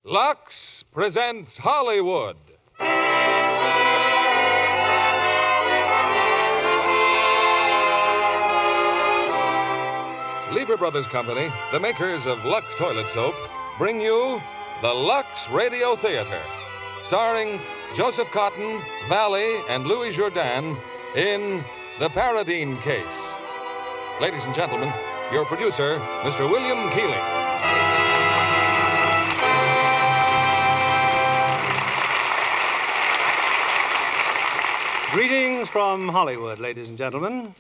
Lux presents Hollywood. Lever Brothers Company, the makers of Lux Toilet Soap, bring you the Lux Radio Theater, starring Joseph Cotton, Valley, and Louis Jourdan in The Paradine Case. Ladies and gentlemen, your producer, Mr. William Keeling. Greetings from Hollywood, ladies and gentlemen.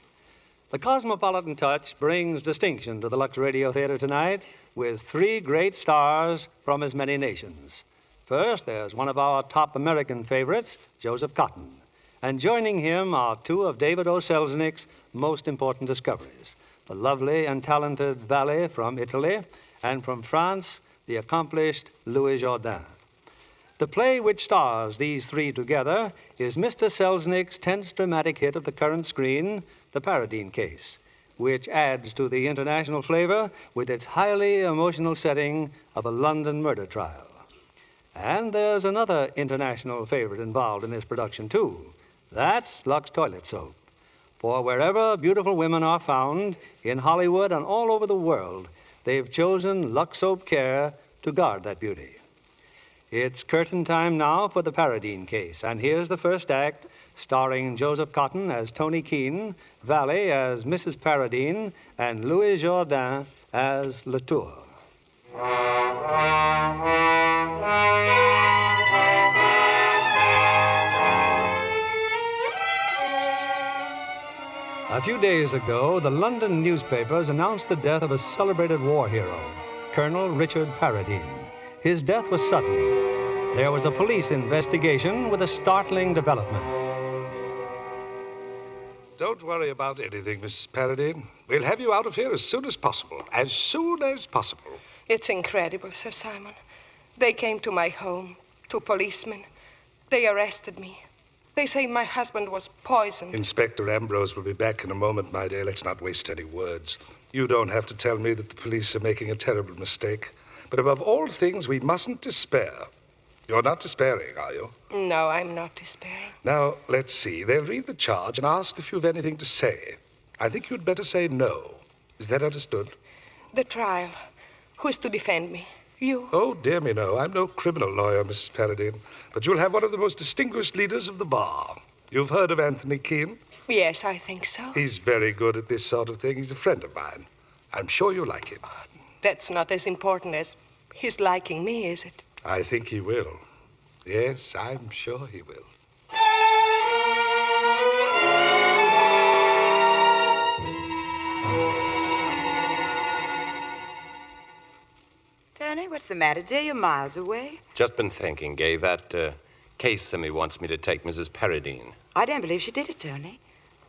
The cosmopolitan touch brings distinction to the Lux Radio Theater tonight with three great stars from as many nations. First, there's one of our top American favorites, Joseph Cotton. And joining him are two of David O. Selznick's most important discoveries, the lovely and talented Valley from Italy, and from France, the accomplished Louis Jourdan. The play which stars these three together is Mr. Selznick's 10th dramatic hit of the current screen, The Paradine Case, which adds to the international flavor with its highly emotional setting of a London murder trial. And there's another international favorite involved in this production, too. That's Lux Toilet Soap. For wherever beautiful women are found, in Hollywood and all over the world, they've chosen Lux Soap Care to guard that beauty. It's curtain time now for The Paradine Case, and here's the first act, starring Joseph Cotton as Tony Keene, Valley as Mrs. Paradine, and Louis Jourdan as Latour. A few days ago, the London newspapers announced the death of a celebrated war hero, Colonel Richard Paradine. His death was sudden. There was a police investigation with a startling development. Don't worry about anything, Mrs. Paradine. We'll have you out of here as soon as possible. As soon as possible. It's incredible, Sir Simon. They came to my home, two policemen. They arrested me. They say my husband was poisoned. Inspector Ambrose will be back in a moment, my dear. Let's not waste any words. You don't have to tell me that the police are making a terrible mistake. But above all things, we mustn't despair. You're not despairing, are you? No, I'm not despairing. Now, let's see. They'll read the charge and ask if you've anything to say. I think you'd better say no. Is that understood? The trial. Who is to defend me? You? Oh, dear me, no. I'm no criminal lawyer, Mrs. Paradine. But you'll have one of the most distinguished leaders of the bar. You've heard of Anthony Keene? Yes, I think so. He's very good at this sort of thing. He's a friend of mine. I'm sure you'll like him. That's not as important as his liking me, is it? I think he will. Yes, I'm sure he will. Tony, what's the matter, dear? You're miles away. Just been thinking, Gay. That case Simmy wants me to take Mrs. Paradine. I don't believe she did it, Tony.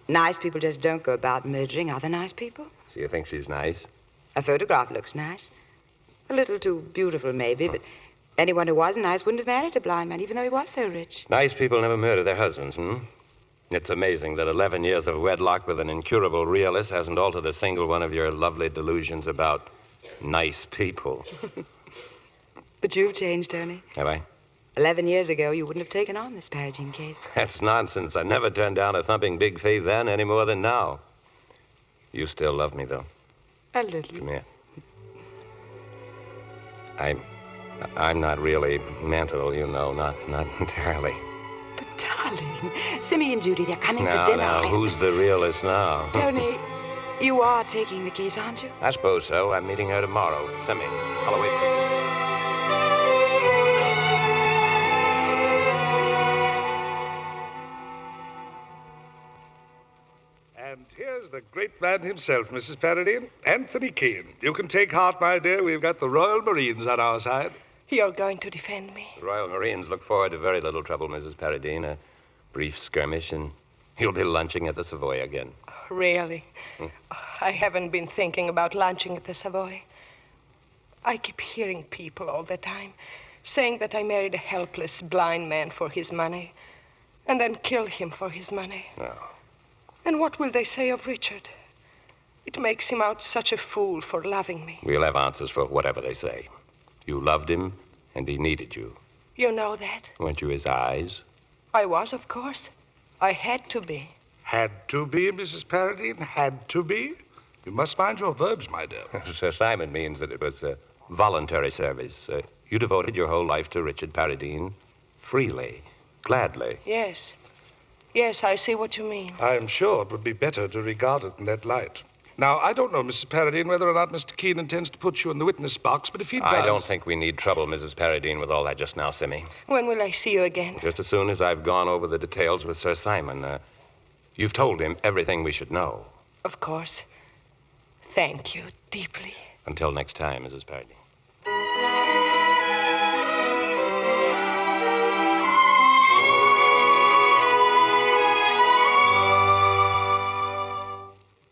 Nice people just don't go about murdering other nice people. So you think she's nice? A photograph looks nice. A little too beautiful, maybe, but anyone who wasn't nice wouldn't have married a blind man, even though he was so rich. Nice people never murder their husbands, It's amazing that 11 years of wedlock with an incurable realist hasn't altered a single one of your lovely delusions about nice people. But you've changed, Tony. Have I? 11 years ago, you wouldn't have taken on this Paradine case. That's nonsense. I never turned down a thumping big fee then any more than now. You still love me, though. A little. Come here. I'm not really mental, you know, not entirely. But, darling, Simmy and Judy, they're coming for dinner. Now, who's the realist now? Tony, you are taking the case, aren't you? I suppose so. I'm meeting her tomorrow with Simmy. I'll wait for you. And here's the great man himself, Mrs. Paradine, Anthony Keene. You can take heart, my dear. We've got the Royal Marines on our side. You're going to defend me? The Royal Marines look forward to very little trouble, Mrs. Paradine. A brief skirmish, and you'll be lunching at the Savoy again. Really? I haven't been thinking about lunching at the Savoy. I keep hearing people all the time saying that I married a helpless blind man for his money and then killed him for his money. No. And what will they say of Richard? It makes him out such a fool for loving me. We'll have answers for whatever they say. You loved him, And he needed you. You know that? Weren't you his eyes? I was, of course. I had to be. Had to be, Mrs. Paradine? Had to be? You must mind your verbs, my dear. Sir Simon means that it was voluntary service. You devoted your whole life to Richard Paradine freely, gladly. Yes. Yes, I see what you mean. I am sure it would be better to regard it in that light. Now, I don't know, Mrs. Paradine, whether or not Mr. Keene intends to put you in the witness box, but if he does... I don't think we need trouble, Mrs. Paradine, with all that just now, Simmy. When will I see you again? Just as soon as I've gone over the details with Sir Simon. You've told him everything we should know. Of course. Thank you deeply. Until next time, Mrs. Paradine.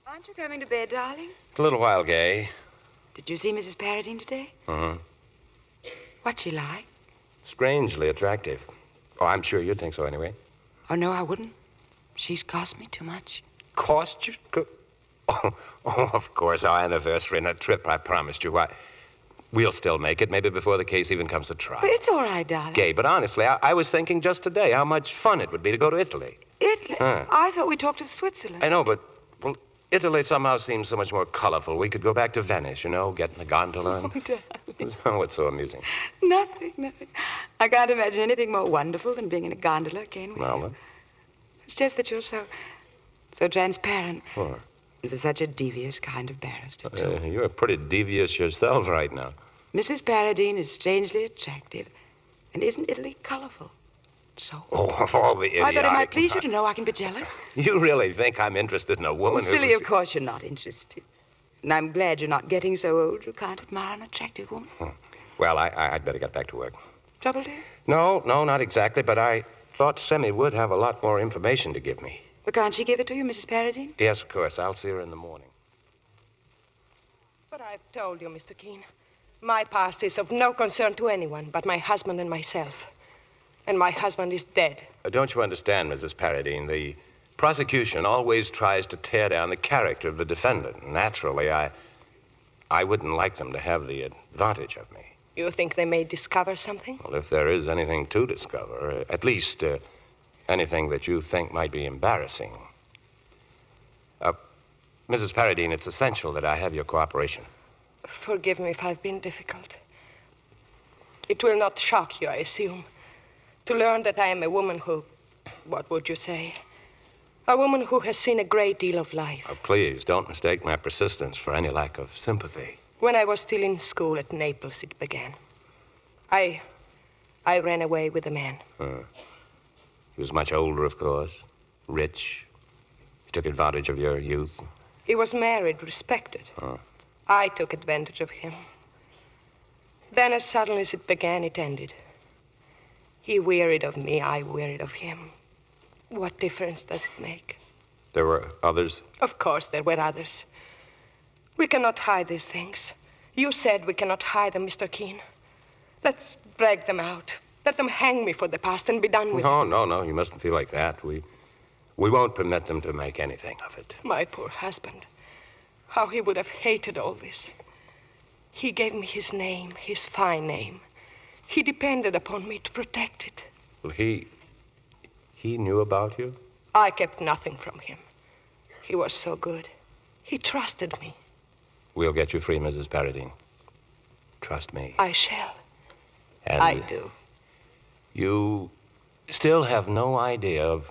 Aren't you coming to bed, darling? A little while, Gay. Did you see Mrs. Paradine today? Mm-hmm. What's she like? Strangely attractive. Oh, I'm sure you'd think so anyway. Oh, no, I wouldn't. She's cost me too much. Cost you? Oh, of course, our anniversary and a trip I promised you. Why, we'll still make it, maybe before the case even comes to trial. But it's all right, darling. Gay, but honestly, I was thinking just today how much fun it would be to go to Italy. Italy? Huh. I thought we talked of Switzerland. I know, but, well, Italy somehow seems so much more colorful. We could go back to Venice, you know, get in the gondola. Oh, darling. Oh, it's so amusing. Nothing. I can't imagine anything more wonderful than being in a gondola, can we? Well, then. It's just that you're so transparent. What? And for such a devious kind of barrister, too. You're pretty devious yourself right now. Mrs. Paradine is strangely attractive. And isn't Italy colorful? So. Oh, of all the idiotic... I thought it might please you to know I can be jealous. You really think I'm interested in a woman Oh, silly, of course you're not interested. And I'm glad you're not getting so old you can't admire an attractive woman. Well, I'd better get back to work. Trouble, dear? No, not exactly, but I thought Semmy would have a lot more information to give me. But can't she give it to you, Mrs. Paradine? Yes, of course. I'll see her in the morning. But I've told you, Mr. Keene, my past is of no concern to anyone but my husband and myself. And my husband is dead. Don't you understand, Mrs. Paradine? The prosecution always tries to tear down the character of the defendant. Naturally, I wouldn't like them to have the advantage of me. You think they may discover something? Well, if there is anything to discover, at least anything that you think might be embarrassing. Mrs. Paradine, it's essential that I have your cooperation. Forgive me if I've been difficult. It will not shock you, I assume, to learn that I am a woman who, what would you say? A woman who has seen a great deal of life. Oh, please, don't mistake my persistence for any lack of sympathy. When I was still in school at Naples, it began. I ran away with a man. He was much older, of course, rich. He took advantage of your youth. He was married, respected. I took advantage of him. Then, as suddenly as it began, it ended. He wearied of me, I wearied of him. What difference does it make? There were others? Of course there were others. We cannot hide these things. You said we cannot hide them, Mr. Keene. Let's drag them out. Let them hang me for the past and be done with it. No, you mustn't feel like that. We won't permit them to make anything of it. My poor husband. How he would have hated all this. He gave me his name, his fine name. He depended upon me to protect it. Well, he knew about you? I kept nothing from him. He was so good. He trusted me. We'll get you free, Mrs. Paradine. Trust me. I shall. And I do. You still have no idea of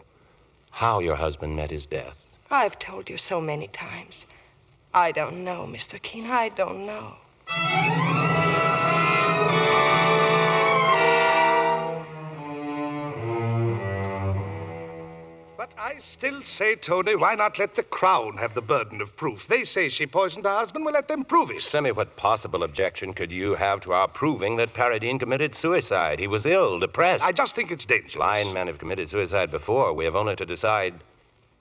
how your husband met his death. I've told you so many times. I don't know, Mr. Keene. I don't know. But I still say, Tony, why not let the Crown have the burden of proof? They say she poisoned her husband. Well, let them prove it. Semmy, what possible objection could you have to our proving that Paradine committed suicide? He was ill, depressed. I just think it's dangerous. Blind men have committed suicide before. We have only to decide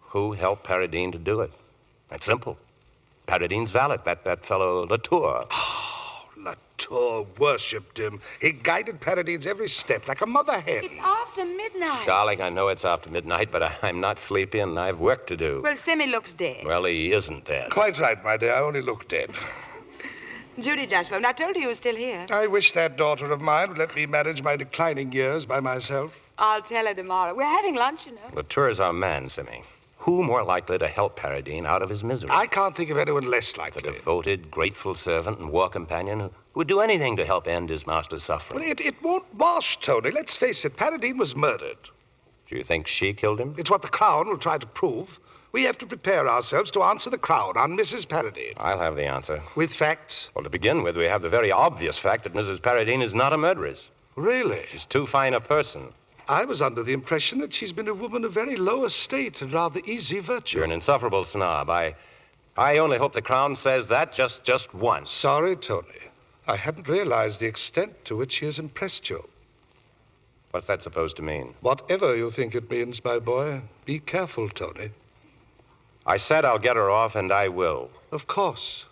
who helped Paradine to do it. That's simple. Paradine's valet, that fellow Latour. Oh, Latour worshipped him. He guided Paradine's every step like a mother hen. It's after midnight. Darling, I know it's after midnight, but I'm not sleepy and I've work to do. Well, Simmy looks dead. Well, he isn't dead. Quite right, my dear. I only look dead. Judy just phoned. I told her you were still here. I wish that daughter of mine would let me manage my declining years by myself. I'll tell her tomorrow. We're having lunch, you know. Latour's our man, Simmy. Who more likely to help Paradine out of his misery? I can't think of anyone less likely. A devoted, grateful servant and war companion who would do anything to help end his master's suffering. Well, it won't wash, Tony. Let's face it, Paradine was murdered. Do you think she killed him? It's what the Crown will try to prove. We have to prepare ourselves to answer the Crown on Mrs. Paradine. I'll have the answer. With facts? Well, to begin with, we have the very obvious fact that Mrs. Paradine is not a murderess. Really? She's too fine a person. I was under the impression that she's been a woman of very low estate and rather easy virtue. You're an insufferable snob. I only hope the Crown says that just once. Sorry, Tony. I hadn't realized the extent to which she has impressed you. What's that supposed to mean? Whatever you think it means, my boy, be careful, Tony. I said I'll get her off, and I will. Of course.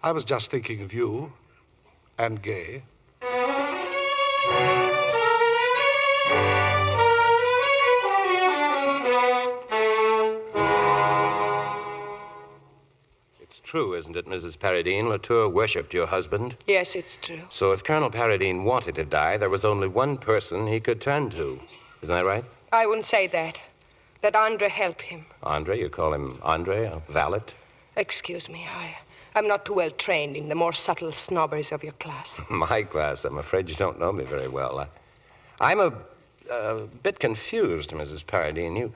I was just thinking of you and Gay. True, isn't it, Mrs. Paradine? Latour worshipped your husband. Yes, it's true. So if Colonel Paradine wanted to die, there was only one person he could turn to. Isn't that right? I wouldn't say that. Let Andre help him. Andre? You call him Andre, a valet? Excuse me, I'm not too well trained in the more subtle snobberies of your class. My class? I'm afraid you don't know me very well. I'm a bit confused, Mrs. Paradine.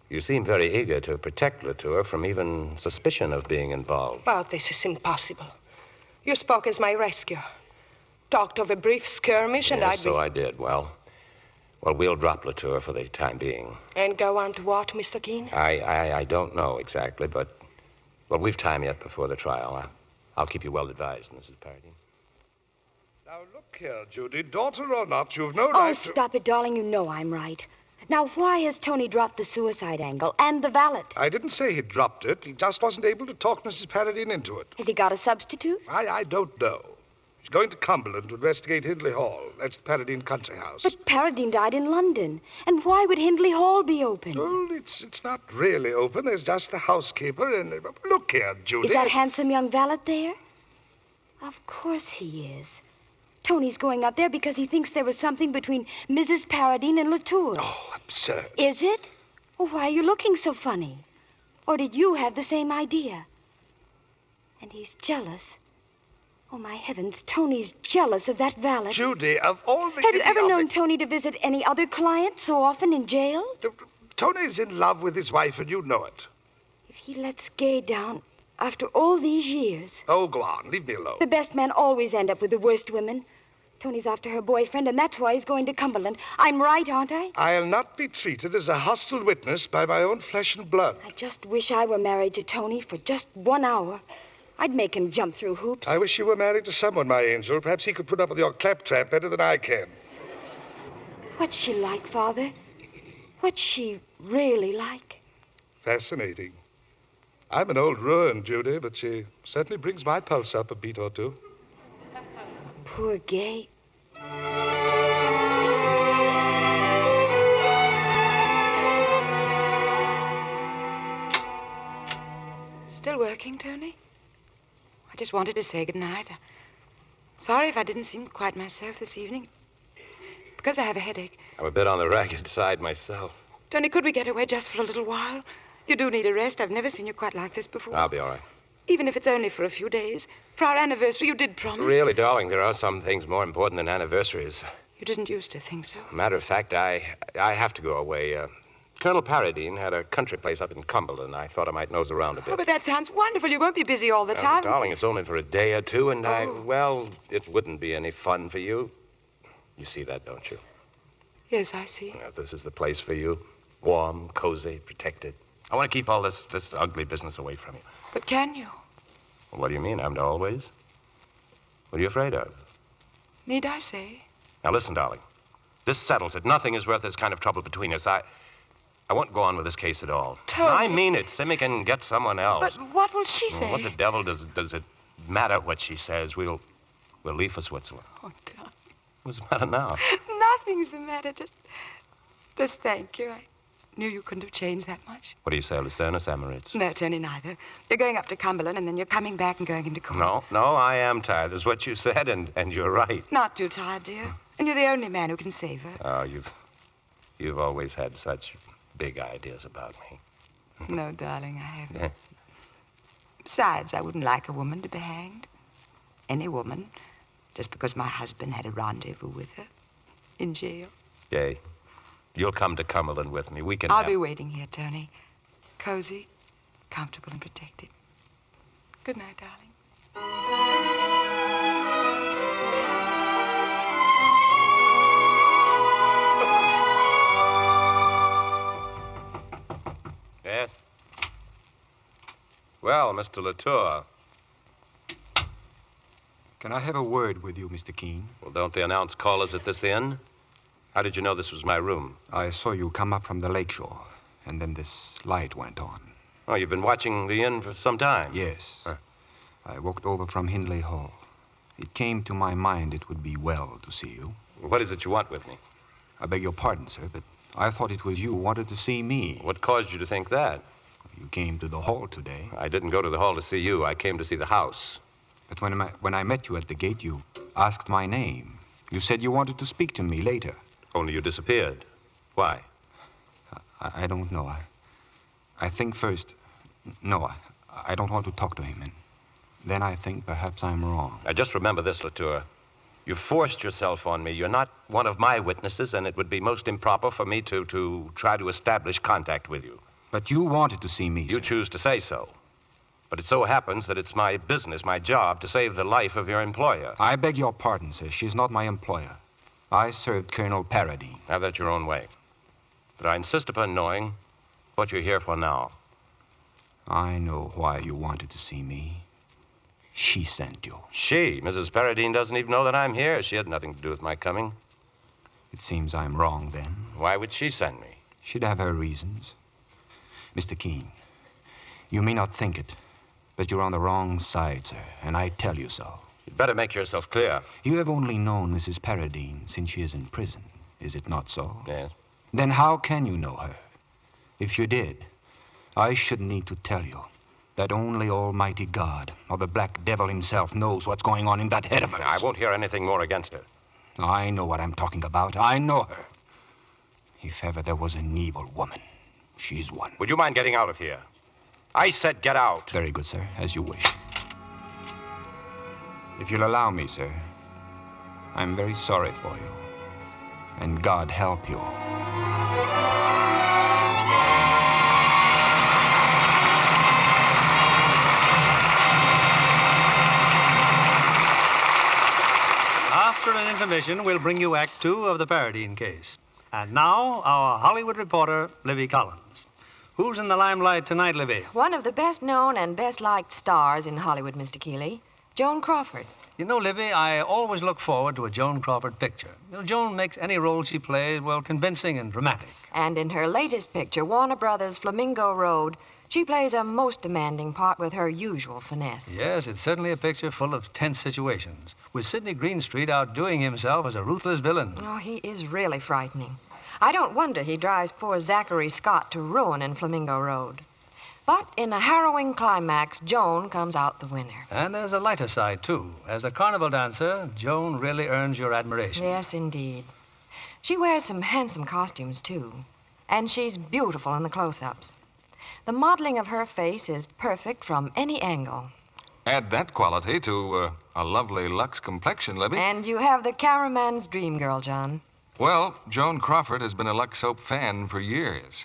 You seem very eager to protect Latour from even suspicion of being involved. Well, this is impossible. You spoke as my rescuer. Talked of a brief skirmish, and yes, so I did. Well, we'll drop Latour for the time being. And go on to what, Mr. Keene? I don't know exactly, but, well, we've time yet before the trial. I'll keep you well advised, Mrs. Paradine. Now, look here, Judy. Daughter or not, you've no right to... Oh, stop it, darling. You know I'm right. Now, why has Tony dropped the suicide angle and the valet? I didn't say he dropped it. He just wasn't able to talk Mrs. Paradine into it. Has he got a substitute? I don't know. He's going to Cumberland to investigate Hindley Hall. That's the Paradine country house. But Paradine died in London. And why would Hindley Hall be open? Well, it's not really open. There's just the housekeeper and... Look here, Judy. Is that handsome young valet there? Of course he is. Tony's going up there because he thinks there was something between Mrs. Paradine and Latour. Oh, absurd. Is it? Well, why are you looking so funny? Or did you have the same idea? And he's jealous. Oh, my heavens, Tony's jealous of that valet. Judy, of all the... Have you ever known Tony to visit any other client so often in jail? Tony's in love with his wife, and you know it. If he lets Gay down after all these years... Oh, go on. Leave me alone. The best men always end up with the worst women. Tony's after her boyfriend, and that's why he's going to Cumberland. I'm right, aren't I? I'll not be treated as a hostile witness by my own flesh and blood. I just wish I were married to Tony for just 1 hour. I'd make him jump through hoops. I wish you were married to someone, my angel. Perhaps he could put up with your claptrap better than I can. What's she like, Father? What's she really like? Fascinating. I'm an old ruin, Judy, but she certainly brings my pulse up a beat or two. Poor Gay. Still working, Tony? I just wanted to say goodnight. Sorry if I didn't seem quite myself this evening. Because I have a headache. I'm a bit on the ragged side myself. Tony, could we get away just for a little while? You do need a rest. I've never seen you quite like this before. I'll be all right. Even if it's only for a few days. For our anniversary, you did promise. Really, darling, there are some things more important than anniversaries. You didn't used to think so. Matter of fact, I have to go away. Colonel Paradine had a country place up in Cumberland. I thought I might nose around a bit. Oh, but that sounds wonderful. You won't be busy all the time. Darling, it's only for a day or two, and it wouldn't be any fun for you. You see that, don't you? Yes, I see. This is the place for you. Warm, cozy, protected. I want to keep all this ugly business away from you. But can you? Well, what do you mean? I'm to always? What are you afraid of? Need I say? Now, listen, darling. This settles it. Nothing is worth this kind of trouble between us. I won't go on with this case at all. Tony. I mean it. Simmy can get someone else. But what will she say? What the devil does it matter what she says? We'll leave for Switzerland. Oh, Tony. What's the matter now? Nothing's the matter. Just thank you. knew you couldn't have changed that much. What do you say, Lucerne or Samaritz? No, Tony, neither. You're going up to Cumberland, and then you're coming back and going into court. No, I am tired. That's what you said, and you're right. Not too tired, dear. And you're the only man who can save her. Oh, you've always had such big ideas about me. No, darling, I haven't. Besides, I wouldn't like a woman to be hanged. Any woman, just because my husband had a rendezvous with her in jail. Yay. You'll come to Cumberland with me. We can I'll be waiting here, Tony. Cozy, comfortable, and protected. Good night, darling. Yes? Well, Mr. Latour. Can I have a word with you, Mr. Keene? Well, don't they announce callers at this inn? How did you know this was my room? I saw you come up from the lakeshore, and then this light went on. Oh, you've been watching the inn for some time? Yes. Huh. I walked over from Hindley Hall. It came to my mind it would be well to see you. What is it you want with me? I beg your pardon, sir, but I thought it was you who wanted to see me. What caused you to think that? You came to the hall today. I didn't go to the hall to see you. I came to see the house. But when I met you at the gate, you asked my name. You said you wanted to speak to me later. Only you disappeared. Why? I don't know. I think first... No, I don't want to talk to him. And then I think perhaps I'm wrong. Now, just remember this, Latour. You've forced yourself on me. You're not one of my witnesses, and it would be most improper for me to try to establish contact with you. But you wanted to see me, You sir. choose to say so. But it so happens that it's my business, my job, to save the life of your employer. I beg your pardon, sir. She's not my employer. I served Colonel Paradine. Have that your own way. But I insist upon knowing what you're here for now. I know why you wanted to see me. She sent you. She? Mrs. Paradine doesn't even know that I'm here. She had nothing to do with my coming. It seems I'm wrong, then. Why would she send me? She'd have her reasons. Mr. Keene, you may not think it, but you're on the wrong side, sir, and I tell you so. You'd better make yourself clear. You have only known Mrs. Paradine since she is in prison, is it not so? Yes. Then how can you know her? If you did, I shouldn't need to tell you that only Almighty God, or the Black Devil himself, knows what's going on in that head of hers. I won't hear anything more against her. I know what I'm talking about. I know her. If ever there was an evil woman, she's one. Would you mind getting out of here? I said get out. Very good, sir, as you wish. If you'll allow me, sir, I'm very sorry for you. And God help you. After an intermission, we'll bring you Act Two of the Paradine case. And now, our Hollywood reporter, Libby Collins. Who's in the limelight tonight, Libby? One of the best-known and best-liked stars in Hollywood, Mr. Keeley, Joan Crawford. You know, Libby, I always look forward to a Joan Crawford picture. You know, Joan makes any role she plays, well, convincing and dramatic. And in her latest picture, Warner Brothers' Flamingo Road, she plays a most demanding part with her usual finesse. Yes, it's certainly a picture full of tense situations, with Sidney Greenstreet outdoing himself as a ruthless villain. Oh, he is really frightening. I don't wonder he drives poor Zachary Scott to ruin in Flamingo Road. But in a harrowing climax, Joan comes out the winner. And there's a lighter side, too. As a carnival dancer, Joan really earns your admiration. Yes, indeed. She wears some handsome costumes, too. And she's beautiful in the close-ups. The modeling of her face is perfect from any angle. Add that quality to a lovely Lux complexion, Libby. And you have the cameraman's dream girl, John. Well, Joan Crawford has been a Lux soap fan for years.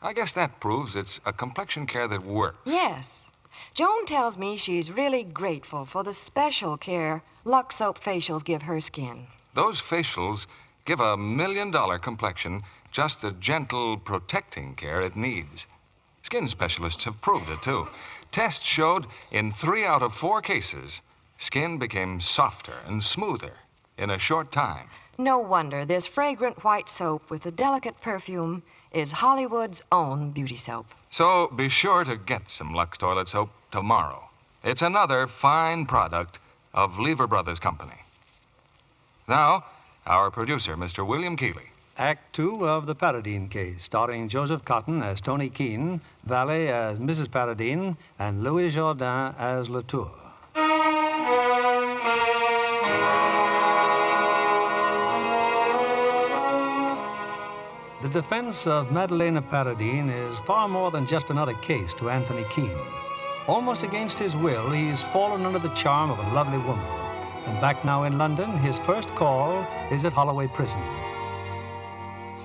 I guess that proves it's a complexion care that works. Yes. Joan tells me she's really grateful for the special care Lux soap facials give her skin. Those facials give a $1 million complexion just the gentle, protecting care it needs. Skin specialists have proved it, too. Tests showed in 3 out of 4 cases, skin became softer and smoother in a short time. No wonder this fragrant white soap with the delicate perfume is Hollywood's own beauty soap. So be sure to get some Lux toilet soap tomorrow. It's another fine product of Lever Brothers Company. Now, our producer, Mr. William Keeley. Act 2 of the Paradine case, starring Joseph Cotton as Tony Keene, Valley as Mrs. Paradine, and Louis Jourdain as Latour. The defense of Madalena Paradine is far more than just another case to Anthony Keene. Almost against his will, he's fallen under the charm of a lovely woman. And back now in London, his first call is at Holloway Prison.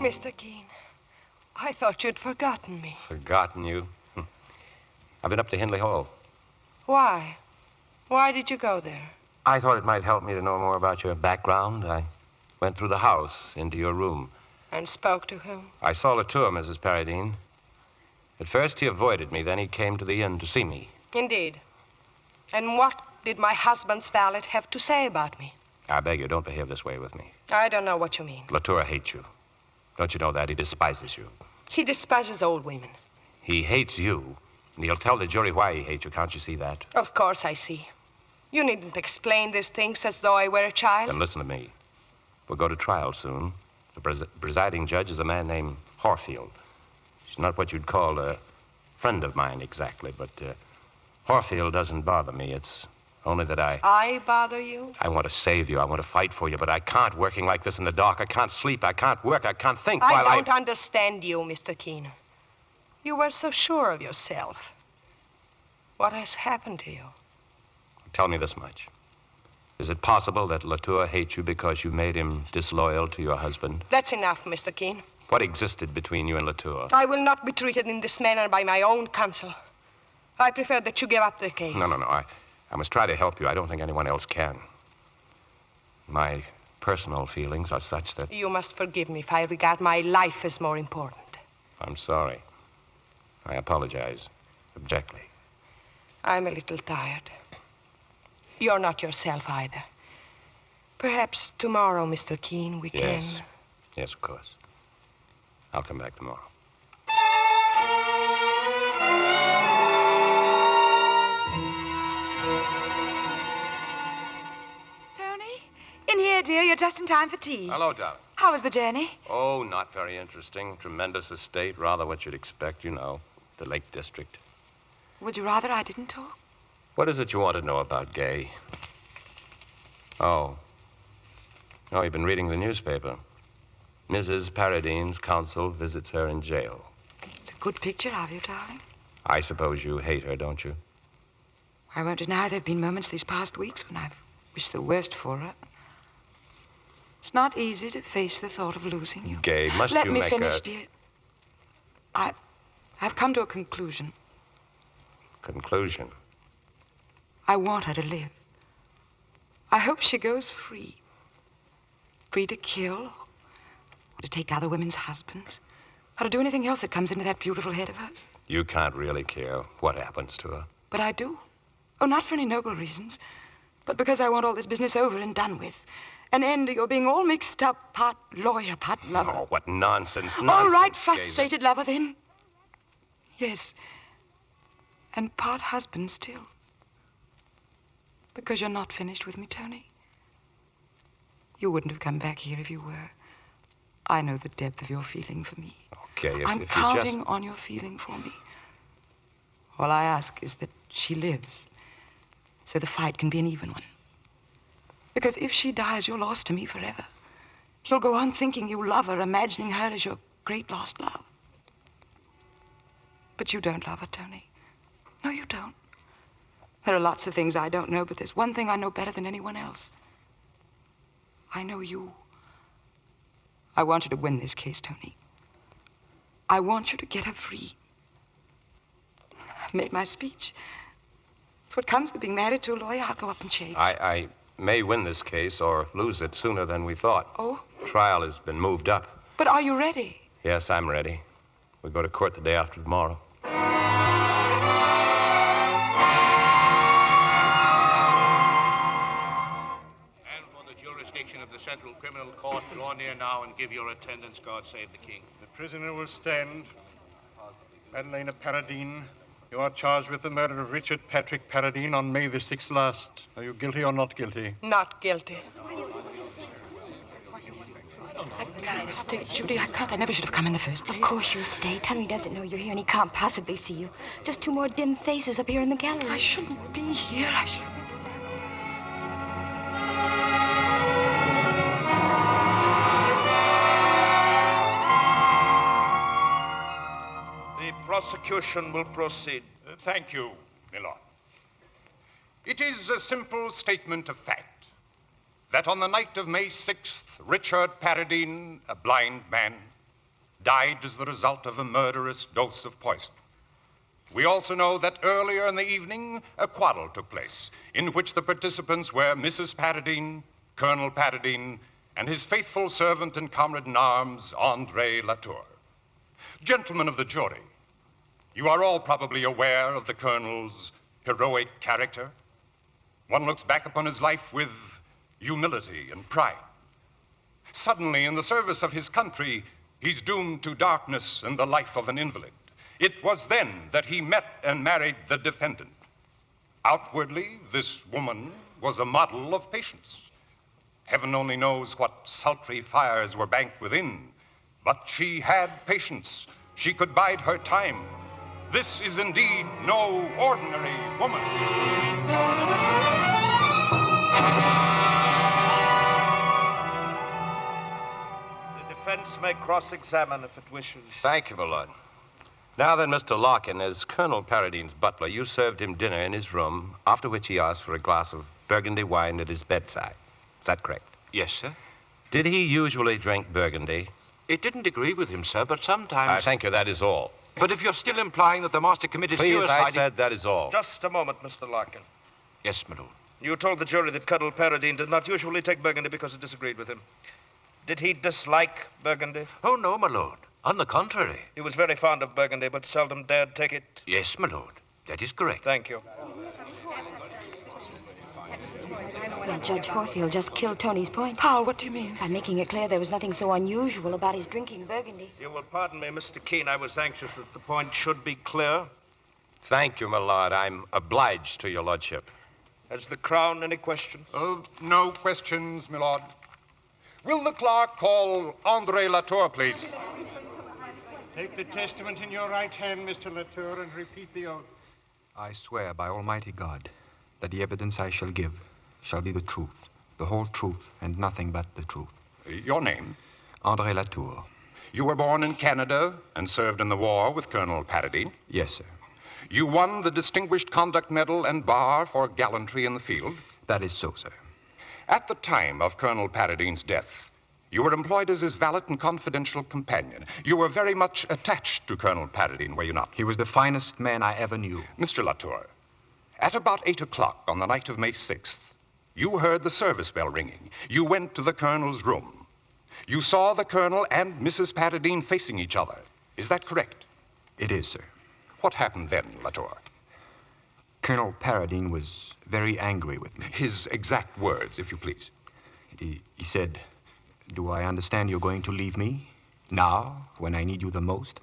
Mr. Keene, I thought you'd forgotten me. Forgotten you? I've been up to Hindley Hall. Why? Why did you go there? I thought it might help me to know more about your background. I went through the house, into your room. And spoke to whom? I saw Latour, Mrs. Paradine. At first, he avoided me. Then he came to the inn to see me. Indeed. And what did my husband's valet have to say about me? I beg you, don't behave this way with me. I don't know what you mean. Latour hates you. Don't you know that? He despises you. He despises old women. He hates you, and he'll tell the jury why he hates you. Can't you see that? Of course I see. You needn't explain these things as though I were a child. Then listen to me. We'll go to trial soon. The presiding judge is a man named Horfield. She's not what you'd call a friend of mine exactly, but Horfield doesn't bother me. It's only that I bother you? I want to save you. I want to fight for you, but I can't working like this in the dark. I can't sleep. I can't work. I can't think while I don't understand you, Mr. Keene. You were so sure of yourself. What has happened to you? Tell me this much. Is it possible that Latour hates you because you made him disloyal to your husband? That's enough, Mr. Keene. What existed between you and Latour? I will not be treated in this manner by my own counsel. I prefer that you give up the case. No. I must try to help you. I don't think anyone else can. My personal feelings are such that... You must forgive me if I regard my life as more important. I'm sorry. I apologize. Abjectly. I'm a little tired. You're not yourself either. Perhaps tomorrow, Mr. Keene, we can... Yes, of course. I'll come back tomorrow. Tony? In here, dear. You're just in time for tea. Hello, darling. How was the journey? Oh, not very interesting. Tremendous estate. Rather what you'd expect, you know. The Lake District. Would you rather I didn't talk? What is it you want to know about Gay? Oh, you've been reading the newspaper. Mrs. Paradine's counsel visits her in jail. It's a good picture of you, darling. I suppose you hate her, don't you? I won't deny there have been moments these past weeks when I've wished the worst for her. It's not easy to face the thought of losing you. Gay, must Let you me make finish, dear. I've come to a conclusion. Conclusion? I want her to live. I hope she goes free. Free to kill, or to take other women's husbands, or to do anything else that comes into that beautiful head of hers. You can't really care what happens to her. But I do. Oh, not for any noble reasons, but because I want all this business over and done with. An end to your being all mixed up, part lawyer, part lover. Oh, what nonsense, All right, Gay. frustrated lover, then. Yes. And part husband still. Because you're not finished with me, Tony. You wouldn't have come back here if you were. I know the depth of your feeling for me. Okay, if I'm you counting on your feeling for me. All I ask is that she lives, so the fight can be an even one. Because if she dies, you're lost to me forever. You'll go on thinking you love her, imagining her as your great lost love. But you don't love her, Tony. No, you don't. There are lots of things I don't know, but there's one thing I know better than anyone else. I know you. I want you to win this case, Tony. I want you to get her free. I've made my speech. It's what comes to being married to a lawyer. I'll go up and change. I may win this case or lose it sooner than we thought. Oh? Trial has been moved up. But are you ready? Yes, I'm ready. We go to court the day after tomorrow. Of the Central Criminal Court, draw near now and give your attendance. God save the King. The prisoner will stand. Madalena Paradine, you are charged with the murder of Richard Patrick Paradine on May the 6th last. Are you guilty or not guilty? Not guilty. I can't stay, Judy. I can't. I never should have come in the first place. Of course you'll stay. Tony doesn't know you're here, and he can't possibly see you. Just two more dim faces up here in the gallery. I shouldn't be here. I shouldn't. The prosecution will proceed. Thank you, my lord. It is a simple statement of fact that on the night of May 6th, Richard Paradine, a blind man, died as the result of a murderous dose of poison. We also know that earlier in the evening, a quarrel took place in which the participants were Mrs. Paradine, Colonel Paradine, and his faithful servant and comrade-in-arms, André Latour. Gentlemen of the jury, you are all probably aware of the Colonel's heroic character. One looks back upon his life with humility and pride. Suddenly, in the service of his country, he's doomed to darkness and the life of an invalid. It was then that he met and married the defendant. Outwardly, this woman was a model of patience. Heaven only knows what sultry fires were banked within, but she had patience. She could bide her time. This is indeed no ordinary woman. The defense may cross-examine if it wishes. Thank you, my lord. Now then, Mr. Larkin, as Colonel Paradine's butler, you served him dinner in his room, after which he asked for a glass of Burgundy wine at his bedside. Is that correct? Yes, sir. Did he usually drink Burgundy? It didn't agree with him, sir, but sometimes... Thank you, that is all. But if you're still implying that the master committed Please, suicide... I said that is all. Just a moment, Mr. Larkin. Yes, my lord. You told the jury that Colonel Paradine did not usually take Burgundy because it disagreed with him. Did he dislike Burgundy? Oh, no, my lord. On the contrary. He was very fond of Burgundy, but seldom dared take it. Yes, my lord. That is correct. Thank you. Well, Judge Horfield just killed Tony's point. How? What do you mean? By making it clear there was nothing so unusual about his drinking Burgundy. You will pardon me, Mr. Keene. I was anxious that the point should be clear. Thank you, my lord. I'm obliged to your lordship. Has the Crown any questions? No questions, my lord. Will the clerk call André Latour, please? Take the testament in your right hand, Mr. Latour, and repeat the oath. I swear by Almighty God that the evidence I shall give shall be the truth, the whole truth, and nothing but the truth. Your name? André Latour. You were born in Canada and served in the war with Colonel Paradine? Yes, sir. You won the Distinguished Conduct Medal and Bar for gallantry in the field? That is so, sir. At the time of Colonel Paradine's death, you were employed as his valet and confidential companion. You were very much attached to Colonel Paradine, were you not? He was the finest man I ever knew. Mr. Latour, at about 8 o'clock on the night of May 6th, you heard the service bell ringing. You went to the Colonel's room. You saw the Colonel and Mrs. Paradine facing each other. Is that correct? It is, sir. What happened then, Latour? Colonel Paradine was very angry with me. His exact words, if you please. He said, "Do I understand you're going to leave me now, when I need you the most?"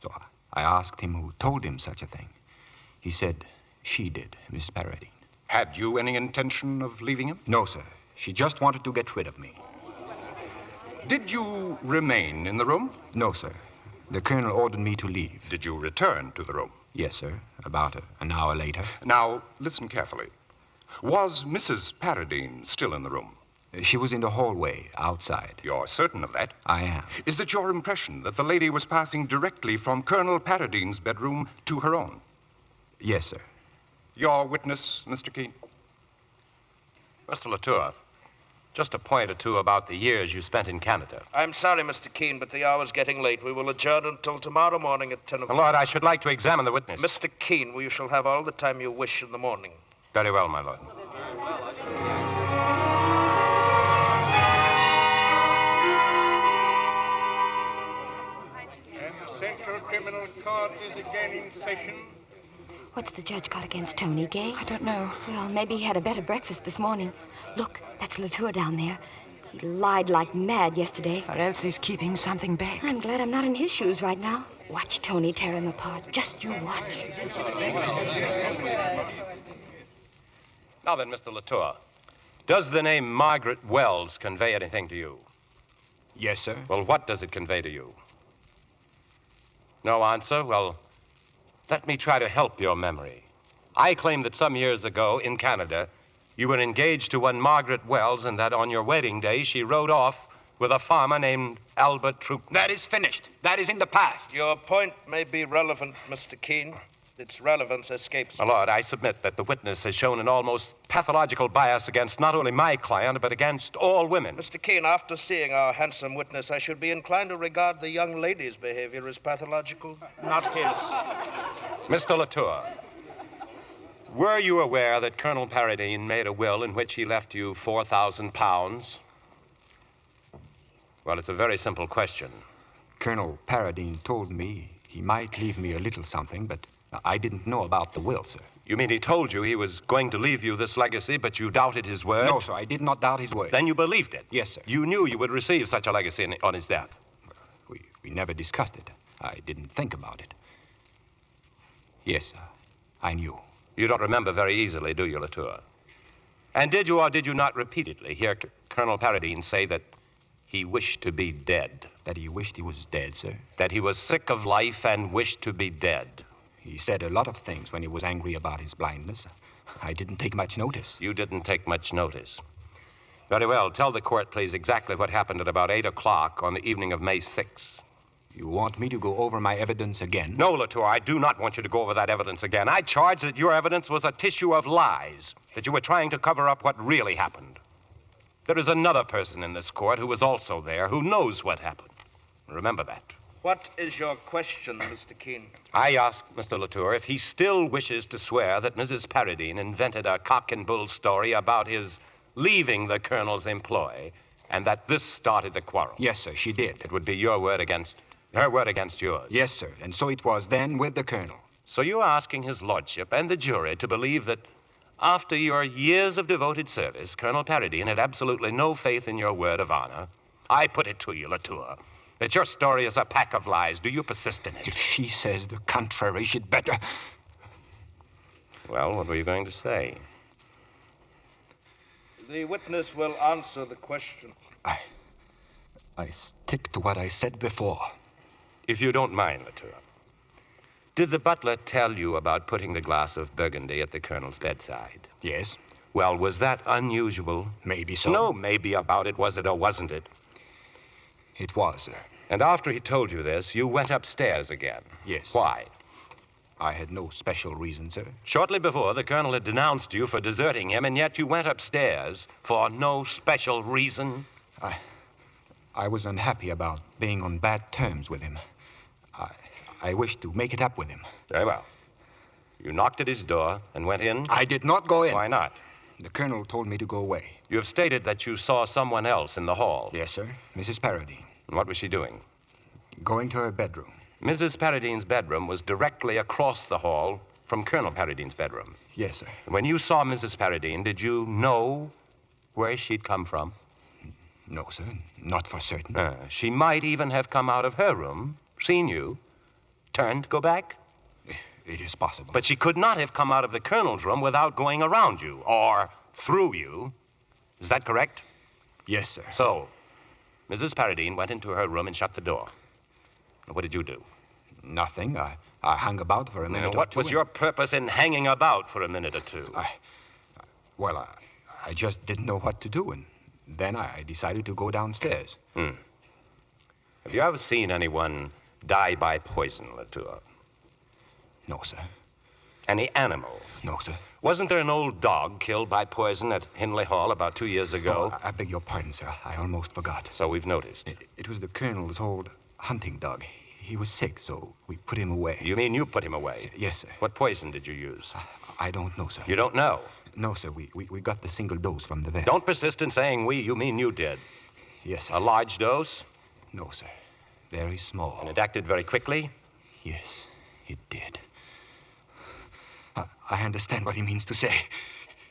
So I asked him who told him such a thing. He said, "She did, Miss Paradine." Had you any intention of leaving him? No, sir. She just wanted to get rid of me. Did you remain in the room? No, sir. The colonel ordered me to leave. Did you return to the room? Yes, sir. About an hour later. Now, listen carefully. Was Mrs. Paradine still in the room? She was in the hallway, outside. You're certain of that? I am. Is it your impression that the lady was passing directly from Colonel Paradine's bedroom to her own? Yes, sir. Your witness, Mr. Keene? Mr. Latour, just a point or two about the years you spent in Canada. I'm sorry, Mr. Keene, but the hour's getting late. We will adjourn until tomorrow morning at 10 o'clock. My lord, I should like to examine the witness. Mr. Keene, you shall have all the time you wish in the morning. Very well, my lord. And the Central Criminal Court is again in session. What's the judge got against Tony, Gay? I don't know. Well, maybe he had a better breakfast this morning. Look, that's Latour down there. He lied like mad yesterday. Or else he's keeping something back. I'm glad I'm not in his shoes right now. Watch Tony tear him apart. Just you watch. Now then, Mr. Latour, does the name Margaret Wells convey anything to you? Yes, sir. Well, what does it convey to you? No answer? Well, let me try to help your memory. I claim that some years ago in Canada, you were engaged to one Margaret Wells and that on your wedding day she rode off with a farmer named Albert Troop. That is finished. That is in the past. Your point may be relevant, Mr. Keene. Its relevance escapes My lord, I submit that the witness has shown an almost pathological bias against not only my client, but against all women. Mr. Keene, after seeing our handsome witness, I should be inclined to regard the young lady's behavior as pathological, not his. Mr. Latour, were you aware that Colonel Paradine made a will in which he left you 4,000 pounds? Well, it's a very simple question. Colonel Paradine told me he might leave me a little something, but I didn't know about the will, sir. You mean he told you he was going to leave you this legacy, but you doubted his word? No, sir, I did not doubt his word. Then you believed it? Yes, sir. You knew you would receive such a legacy on his death? We never discussed it. I didn't think about it. Yes, sir, I knew. You don't remember very easily, do you, Latour? And did you or did you not repeatedly hear Colonel Paradine say that he wished to be dead? That he wished he was dead, sir? That he was sick of life and wished to be dead? He said a lot of things when he was angry about his blindness. I didn't take much notice. You didn't take much notice. Very well. Tell the court, please, exactly what happened at about 8 o'clock on the evening of May 6th. You want me to go over my evidence again? No, Latour, I do not want you to go over that evidence again. I charge that your evidence was a tissue of lies, that you were trying to cover up what really happened. There is another person in this court who was also there, who knows what happened. Remember that. What is your question, Mr. Keene? I asked Mr. Latour if he still wishes to swear that Mrs. Paradine invented a cock and bull story about his leaving the colonel's employ, and that this started the quarrel. Yes, sir, she did. It would be her word against yours. Yes, sir, and so it was then with the colonel. So you're asking his lordship and the jury to believe that after your years of devoted service, Colonel Paradine had absolutely no faith in your word of honor? I put it to you, Latour, that your story is a pack of lies. Do you persist in it? If she says the contrary, she'd better. Well, what were you going to say? The witness will answer the question. I stick to what I said before. If you don't mind, Latour, did the butler tell you about putting the glass of Burgundy at the colonel's bedside? Yes. Well, was that unusual? Maybe so. No, maybe about it. Was it or wasn't it? It was, sir. And after he told you this, you went upstairs again? Yes. Why? I had no special reason, sir. Shortly before, the colonel had denounced you for deserting him, and yet you went upstairs for no special reason? I was unhappy about being on bad terms with him. I wished to make it up with him. Very well. You knocked at his door and went in? I did not go in. Why not? The colonel told me to go away. You have stated that you saw someone else in the hall. Yes, sir. Mrs. Paradine. And what was she doing? Going to her bedroom. Mrs. Paradine's bedroom was directly across the hall from Colonel Paradine's bedroom. Yes, sir. When you saw Mrs. Paradine, did you know where she'd come from? No, sir. Not for certain. She might even have come out of her room, seen you, turned to go back? It is possible. But she could not have come out of the colonel's room without going around you or through you. Is that correct? Yes, sir. So, Mrs. Paradine went into her room and shut the door. What did you do? Nothing. I hung about for a minute or two. What was your purpose in hanging about for a minute or two? I just didn't know what to do, and then I decided to go downstairs. Have you ever seen anyone die by poison, Latour? No, sir. Any animal? No, sir. Wasn't there an old dog killed by poison at Henley Hall about 2 years ago? Oh, I beg your pardon, sir. I almost forgot. So we've noticed. It was the colonel's old hunting dog. He was sick, so we put him away. You mean you put him away? Yes, sir. What poison did you use? I don't know, sir. You don't know? No, sir. We got the single dose from the vet. Don't persist in saying we. You mean you did. Yes, sir. A large dose? No, sir. Very small. And it acted very quickly? Yes, it did. I understand what he means to say.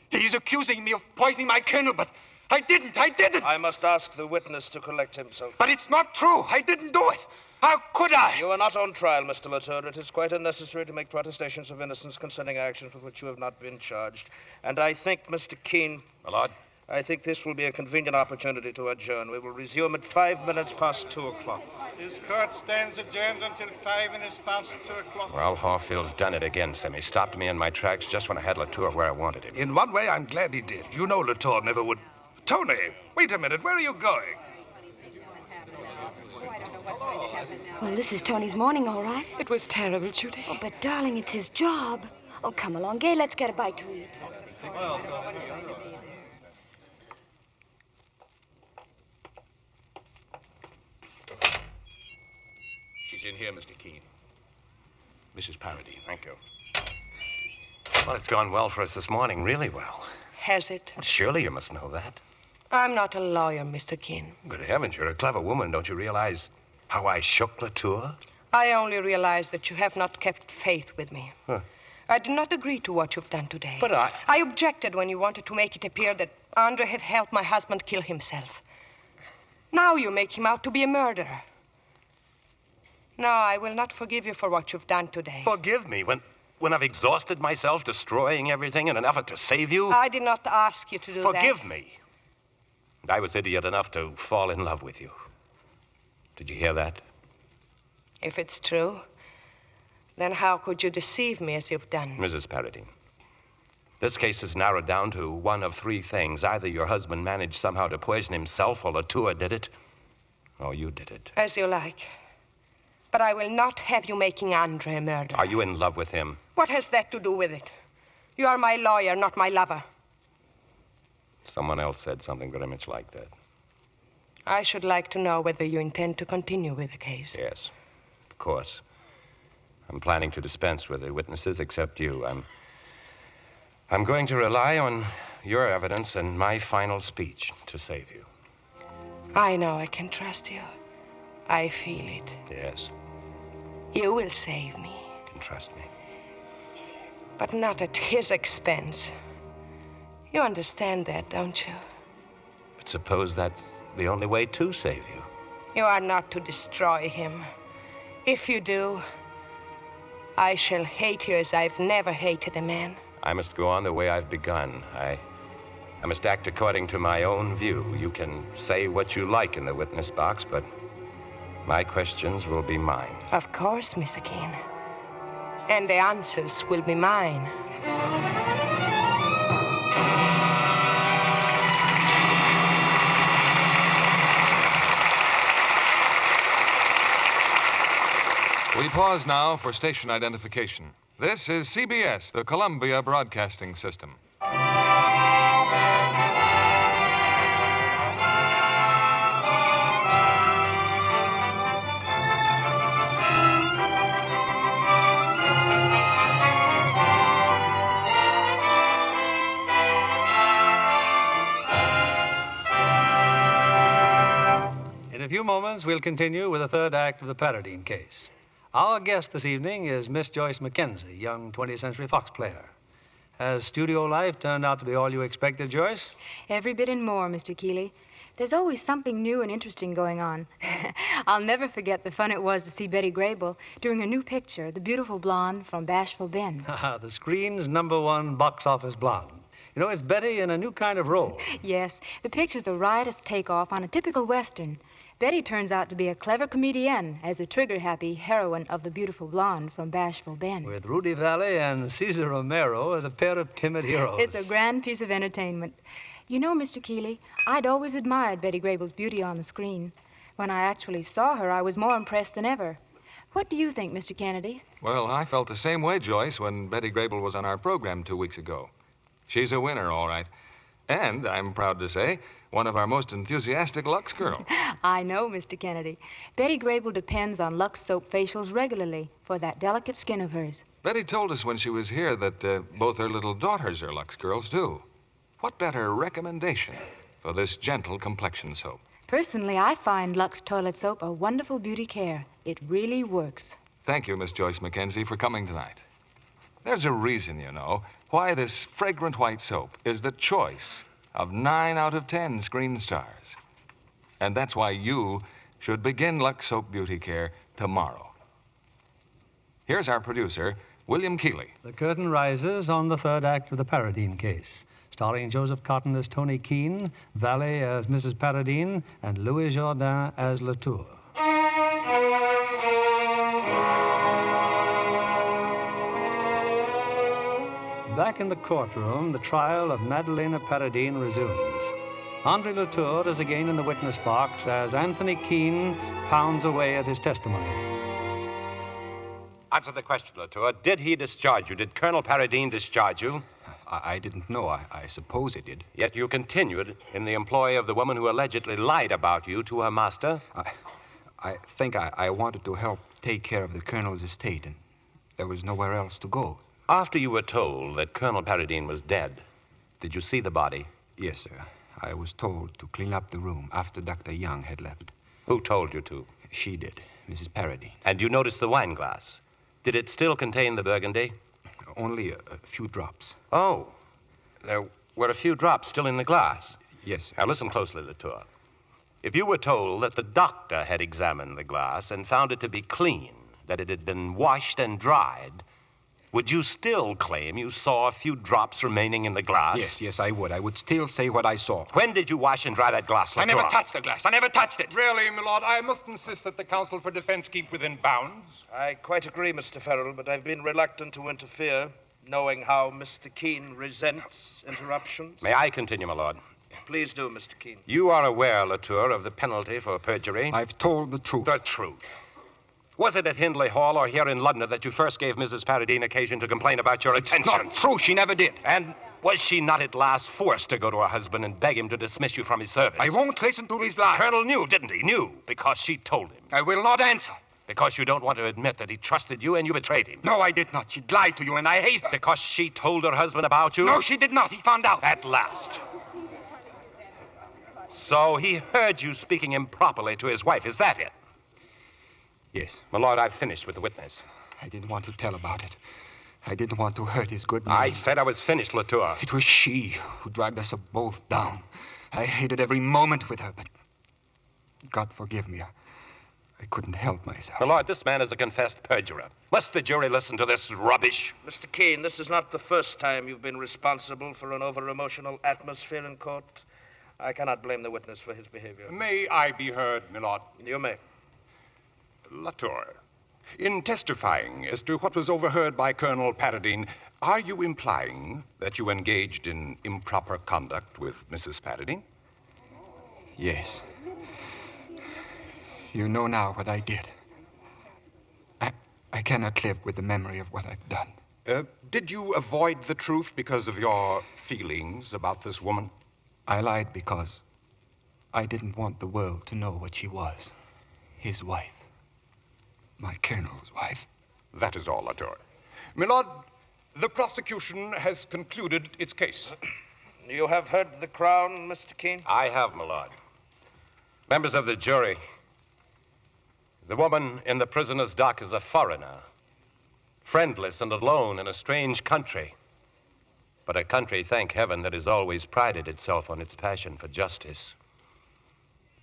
He's accusing me of poisoning my colonel, but I didn't. I must ask the witness to collect himself. But it's not true. I didn't do it. How could I? You are not on trial, Mr. Latour. It is quite unnecessary to make protestations of innocence concerning actions with which you have not been charged. And I think, Mr. Keene... My lord? I think this will be a convenient opportunity to adjourn. We will resume at 2 o'clock. This court stands adjourned until 2 o'clock. Well, Harfield's done it again, Sim. He stopped me in my tracks just when I had Latour where I wanted him. In one way, I'm glad he did. You know Latour never would... Tony, wait a minute. Where are you going? Well, this is Tony's morning, all right. It was terrible, Judy. Oh, but, darling, it's his job. Oh, come along, Gay. Let's get a bite to eat. She's in here, Mr. Keene. Mrs. Paradine. Thank you. Well, it's gone well for us this morning, really well. Has it? Surely you must know that. I'm not a lawyer, Mr. Keene. Good heavens, you're a clever woman. Don't you realize how I shook Latour? I only realize that you have not kept faith with me. Huh. I did not agree to what you've done today. But I objected when you wanted to make it appear that Andre had helped my husband kill himself. Now you make him out to be a murderer. No, I will not forgive you for what you've done today. Forgive me when I've exhausted myself destroying everything in an effort to save you? I did not ask you to do that. Forgive me. I was idiot enough to fall in love with you. Did you hear that? If it's true, then how could you deceive me as you've done? Mrs. Paradine, this case is narrowed down to one of three things. Either your husband managed somehow to poison himself, or Latour did it, or you did it. As you like. But I will not have you making Andre a murderer. Are you in love with him? What has that to do with it? You are my lawyer, not my lover. Someone else said something very much like that. I should like to know whether you intend to continue with the case. Yes, of course. I'm planning to dispense with the witnesses except you. I'm going to rely on your evidence and my final speech to save you. I know I can trust you. I feel it. Yes. You will save me. You can trust me. But not at his expense. You understand that, don't you? But suppose that's the only way to save you. You are not to destroy him. If you do, I shall hate you as I've never hated a man. I must go on the way I've begun. I must act according to my own view. You can say what you like in the witness box, but my questions will be mine. Of course, Mr. Keene. And the answers will be mine. We pause now for station identification. This is CBS, the Columbia Broadcasting System. In a few moments, we'll continue with the third act of the Paradine case. Our guest this evening is Miss Joyce Mackenzie, young 20th Century Fox player. Has studio life turned out to be all you expected, Joyce? Every bit and more, Mr. Keeley. There's always something new and interesting going on. I'll never forget the fun it was to see Betty Grable doing a new picture, The Beautiful Blonde from Bashful Ben. The screen's #1 box office blonde. You know, it's Betty in a new kind of role. Yes, the picture's a riotous takeoff on a typical Western. Betty turns out to be a clever comedienne as a trigger-happy heroine of The Beautiful Blonde from Bashful Ben. With Rudy Valley and Cesar Romero as a pair of timid heroes. It's a grand piece of entertainment. You know, Mr. Keeley, I'd always admired Betty Grable's beauty on the screen. When I actually saw her, I was more impressed than ever. What do you think, Mr. Kennedy? Well, I felt the same way, Joyce, when Betty Grable was on our program 2 weeks ago. She's a winner, all right. And, I'm proud to say, one of our most enthusiastic Lux girls. I know, Mr. Kennedy. Betty Grable depends on Lux soap facials regularly for that delicate skin of hers. Betty told us when she was here that both her little daughters are Lux girls, too. What better recommendation for this gentle complexion soap? Personally, I find Lux toilet soap a wonderful beauty care. It really works. Thank you, Miss Joyce Mackenzie, for coming tonight. There's a reason, you know, why this fragrant white soap is the choice of 9 out of 10 screen stars. And that's why you should begin Lux Soap Beauty Care tomorrow. Here's our producer, William Keeley. The curtain rises on the third act of the Paradine case. starring Joseph Cotton as Tony Keene, Valley as Mrs. Paradine, and Louis Jourdain as Latour. Back in the courtroom, the trial of Madalena Paradine resumes. Andre Latour is again in the witness box as Anthony Keene pounds away at his testimony. Answer the question, Latour. Did he discharge you? Did Colonel Paradine discharge you? I didn't know. I suppose he did. Yet you continued in the employ of the woman who allegedly lied about you to her master? I think I wanted to help take care of the Colonel's estate, and there was nowhere else to go. After you were told that Colonel Paradine was dead, did you see the body? Yes, sir. I was told to clean up the room after Dr. Young had left. Who told you to? She did, Mrs. Paradine. And you noticed the wine glass. Did it still contain the Burgundy? Only a few drops. Oh, there were a few drops still in the glass. Yes, sir. Now listen closely, Latour. If you were told that the doctor had examined the glass and found it to be clean, that it had been washed and dried, would you still claim you saw a few drops remaining in the glass? Yes, I would. I would still say what I saw. When did you wash and dry that glass, Latour? I never touched the glass. I never touched it. Really, my lord, I must insist that the counsel for defense keep within bounds. I quite agree, Mr. Farrell, but I've been reluctant to interfere, knowing how Mr. Keene resents interruptions. May I continue, my lord? Please do, Mr. Keene. You are aware, Latour, of the penalty for perjury? I've told the truth. The truth. Was it at Hindley Hall or here in London that you first gave Mrs. Paradine occasion to complain about your attentions? It's not true. She never did. And was she not at last forced to go to her husband and beg him to dismiss you from his service? I won't listen to these lies. The Colonel knew, didn't he? Knew, because she told him. I will not answer. Because you don't want to admit that he trusted you and you betrayed him. No, I did not. She lied to you, and I hate her. Because she told her husband about you? No, she did not. He found out. At last. So he heard you speaking improperly to his wife. Is that it? Yes. My lord, I've finished with the witness. I didn't want to tell about it. I didn't want to hurt his good name. I said I was finished, Latour. It was she who dragged us both down. I hated every moment with her, but God forgive me. I couldn't help myself. My lord, this man is a confessed perjurer. Must the jury listen to this rubbish? Mr. Keene, this is not the first time you've been responsible for an over-emotional atmosphere in court. I cannot blame the witness for his behavior. May I be heard, my lord? You may. Latour, in testifying as to what was overheard by Colonel Paradine, are you implying that you engaged in improper conduct with Mrs. Paradine? Yes. You know now what I did. I cannot live with the memory of what I've done. Did you avoid the truth because of your feelings about this woman? I lied because I didn't want the world to know what she was. His wife. My Colonel's wife. That is all, Latour. My lord, the prosecution has concluded its case. You have heard the Crown, Mr. Keene? I have, my lord. Members of the jury, the woman in the prisoner's dock is a foreigner, friendless and alone in a strange country. But a country, thank heaven, that has always prided itself on its passion for justice.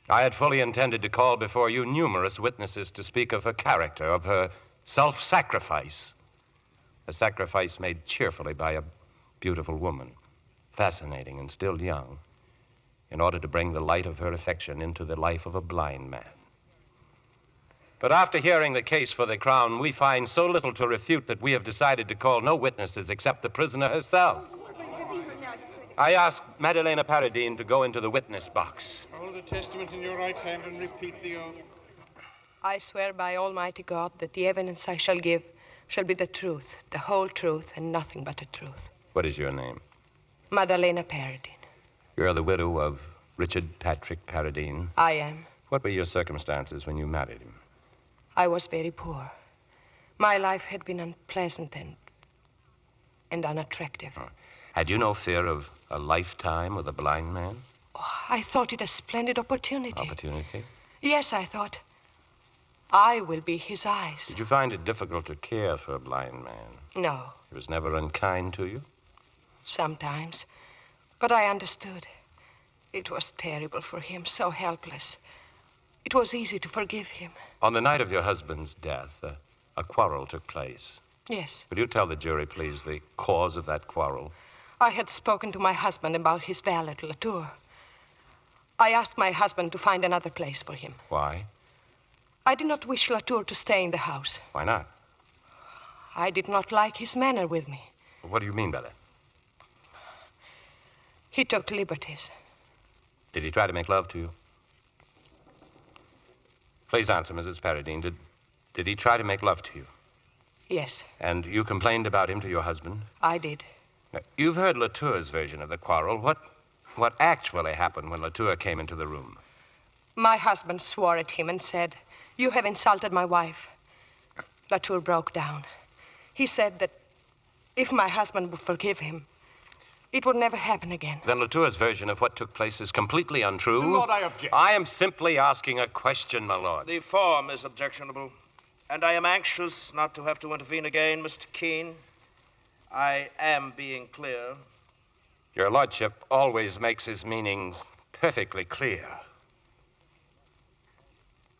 I had fully intended to call before you numerous witnesses to speak of her character, of her self-sacrifice. A sacrifice made cheerfully by a beautiful woman, fascinating and still young, in order to bring the light of her affection into the life of a blind man. But after hearing the case for the Crown, we find so little to refute that we have decided to call no witnesses except the prisoner herself. I ask Madalena Paradine to go into the witness box. Hold the testament in your right hand and repeat the oath. I swear by Almighty God that the evidence I shall give shall be the truth, the whole truth, and nothing but the truth. What is your name? Madalena Paradine. You're the widow of Richard Patrick Paradine. I am. What were your circumstances when you married him? I was very poor. My life had been unpleasant and unattractive. Oh. Had you no fear of a lifetime with a blind man? Oh, I thought it a splendid opportunity. Opportunity? Yes, I thought. I will be his eyes. Did you find it difficult to care for a blind man? No. He was never unkind to you? Sometimes. But I understood. It was terrible for him, so helpless. It was easy to forgive him. On the night of your husband's death, a quarrel took place. Yes. Will you tell the jury, please, the cause of that quarrel? I had spoken to my husband about his valet, Latour. I asked my husband to find another place for him. Why? I did not wish Latour to stay in the house. Why not? I did not like his manner with me. What do you mean by that? He took liberties. Did he try to make love to you? Please answer, Mrs. Paradine. Did he try to make love to you? Yes, And you complained about him to your husband? I did. Now, you've heard Latour's version of the quarrel. What actually happened when Latour came into the room? My husband swore at him and said, "You have insulted my wife." Latour broke down. He said that if my husband would forgive him, it would never happen again. Then Latour's version of what took place is completely untrue. My lord, I object. I am simply asking a question, my lord. The form is objectionable, and I am anxious not to have to intervene again, Mr. Keene. I am being clear. Your lordship always makes his meanings perfectly clear.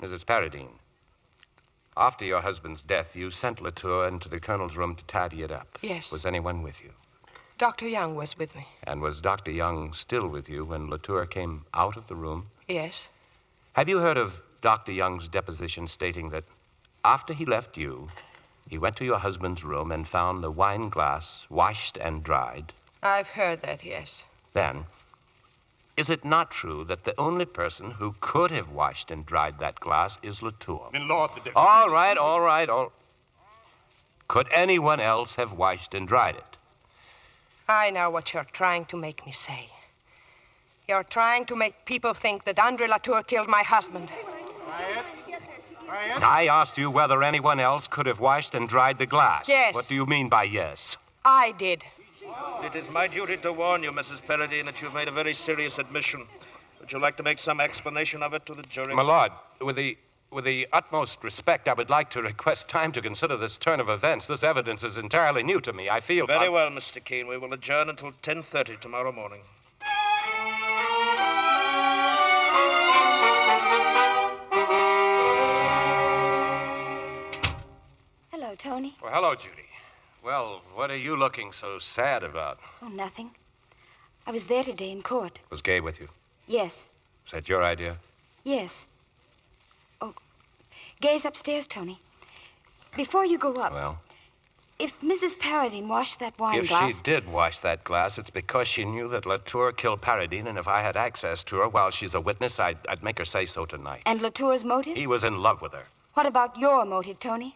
Mrs. Paradine, after your husband's death, you sent Latour into the colonel's room to tidy it up. Yes. Was anyone with you? Dr. Young was with me. And was Dr. Young still with you when Latour came out of the room? Yes. Have you heard of Dr. Young's deposition stating that after he left you, he went to your husband's room and found the wine glass washed and dried? I've heard that, yes. Then, is it not true that the only person who could have washed and dried that glass is Latour? My lord, the difference... All right. Could anyone else have washed and dried it? I know what you're trying to make me say. You're trying to make people think that Andre Latour killed my husband. Quiet. I asked you whether anyone else could have washed and dried the glass. Yes. What do you mean by yes? I did. It is my duty to warn you, Mrs. Paradine, that you've made a very serious admission. Would you like to make some explanation of it to the jury? My lord, with the utmost respect, I would like to request time to consider this turn of events. This evidence is entirely new to me. I feel... Very well, Mr. Keene. We will adjourn until 10:30 tomorrow morning. Hello, Tony. Well, hello, Judy. Well, what are you looking so sad about? Oh, nothing. I was there today in court. Was Gay with you? Yes. Was that your idea? Yes. Oh, Gay's upstairs, Tony. Before you go up, Well, if Mrs. Paradine washed that wine if glass... she did wash that glass, it's because she knew that Latour killed Paradine, and if I had access to her while she's a witness, I'd make her say so tonight. And Latour's motive? He was in love with her. What about your motive, Tony?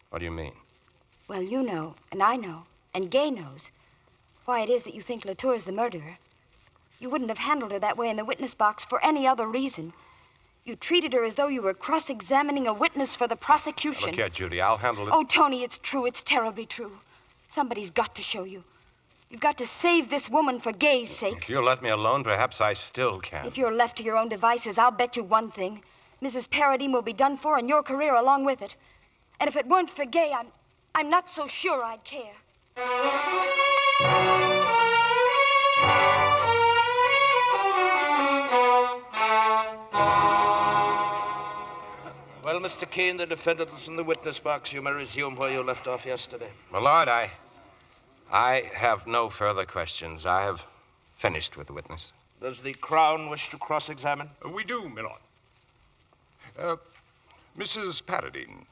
What do you mean? Well, you know, and I know, and Gay knows why it is that you think Latour's the murderer. You wouldn't have handled her that way in the witness box for any other reason. You treated her as though you were cross-examining a witness for the prosecution. Look here, Judy, I'll handle it. Oh, Tony, it's true. It's terribly true. Somebody's got to show you. You've got to save this woman for Gay's sake. If you'll let me alone, perhaps I still can. If you're left to your own devices, I'll bet you one thing. Mrs. Paradine will be done for and your career along with it. And if it weren't for Gay, I'm not so sure I'd care. Well, Mr. Keene, the defendant is in the witness box. You may resume where you left off yesterday. My lord, I have no further questions. I have finished with the witness. Does the Crown wish to cross-examine? We do, my lord. Mrs. Paradine,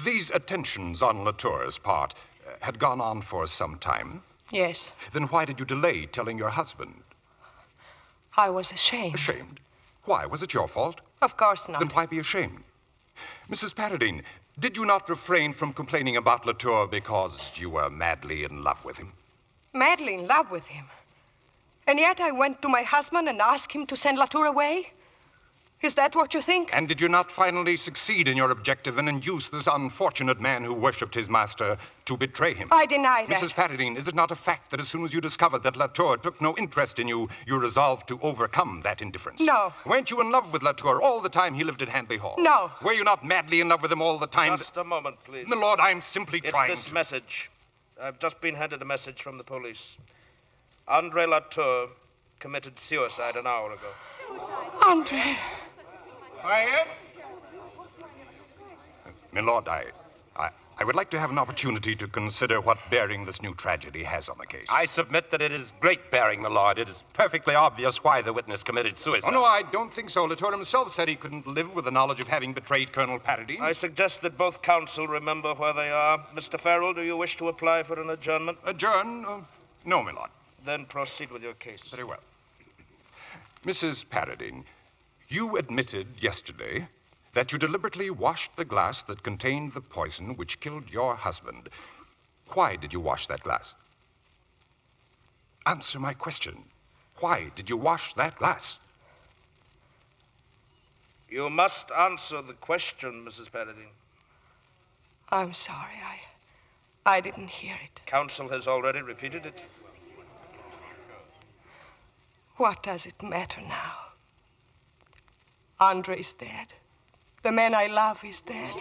these attentions on Latour's part had gone on for some time. Yes. Then why did you delay telling your husband? I was ashamed. Ashamed? Why? Was it your fault? Of course not. Then why be ashamed? Mrs. Paradine, did you not refrain from complaining about Latour because you were madly in love with him? Madly in love with him. And yet I went to my husband and asked him to send Latour away? Is that what you think? And did you not finally succeed in your objective and induce this unfortunate man who worshipped his master to betray him? I deny that. Mrs. Paradine, is it not a fact that as soon as you discovered that Latour took no interest in you, you resolved to overcome that indifference? No. Weren't you in love with Latour all the time he lived at Handley Hall? No. Were you not madly in love with him all the time? Just a moment, please. My lord, I'm simply trying It's this message. I've just been handed a message from the police. Andre Latour committed suicide an hour ago. Andre. Quiet. My lord, I I would like to have an opportunity to consider what bearing this new tragedy has on the case. I submit that it is great bearing, my lord. It is perfectly obvious why the witness committed suicide. Oh, no, I don't think so. Latour himself said he couldn't live with the knowledge of having betrayed Colonel Paradine. I suggest that both counsel remember where they are. Mr. Farrell, do you wish to apply for an adjournment? Adjourn? No, my lord. Then proceed with your case. Very well. Mrs. Paradine, you admitted yesterday that you deliberately washed the glass that contained the poison which killed your husband. Why did you wash that glass? Answer my question. Why did you wash that glass? You must answer the question, Mrs. Paradine. I'm sorry. I didn't hear it. Counsel has already repeated it. What does it matter now? Andre is dead. The man I love is dead.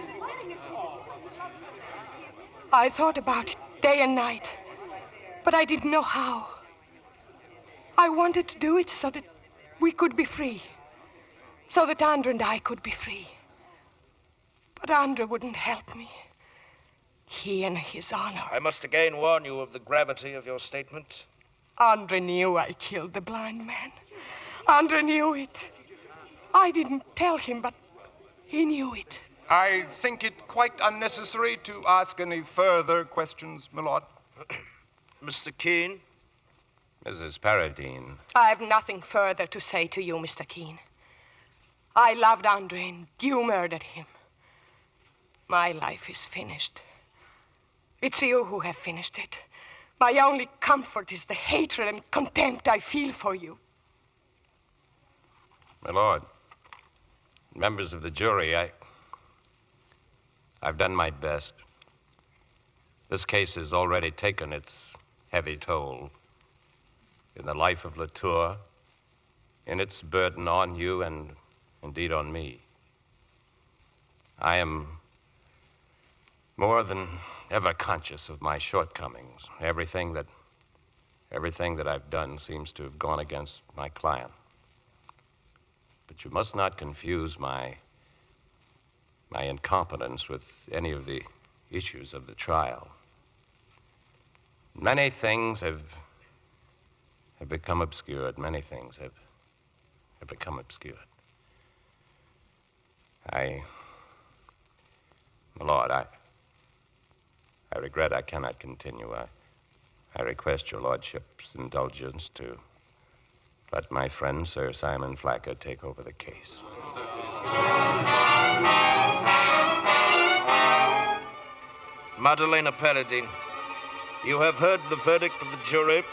I thought about it day and night, but I didn't know how. I wanted to do it so that we could be free, so that Andre and I could be free. But Andre wouldn't help me. He and his honor. I must again warn you of the gravity of your statement. Andre knew I killed the blind man. Andre knew it. I didn't tell him, but he knew it. I think it quite unnecessary to ask any further questions, my lord. Mr. Keene? Mrs. Paradine. I have nothing further to say to you, Mr. Keene. I loved Andre and you murdered him. My life is finished. It's you who have finished it. My only comfort is the hatred and contempt I feel for you. My lord, members of the jury, I've done my best. This case has already taken its heavy toll in the life of Latour, in its burden on you and indeed on me. I am more than ever conscious of my shortcomings. Everything that I've done seems to have gone against my client. But you must not confuse my incompetence with any of the issues of the trial. Many things have become obscured. Many things have become obscured. My lord, I regret I cannot continue. I request your lordship's indulgence to let my friend, Sir Simon Flacker, take over the case. Madalena Paradine, you have heard the verdict of the jury.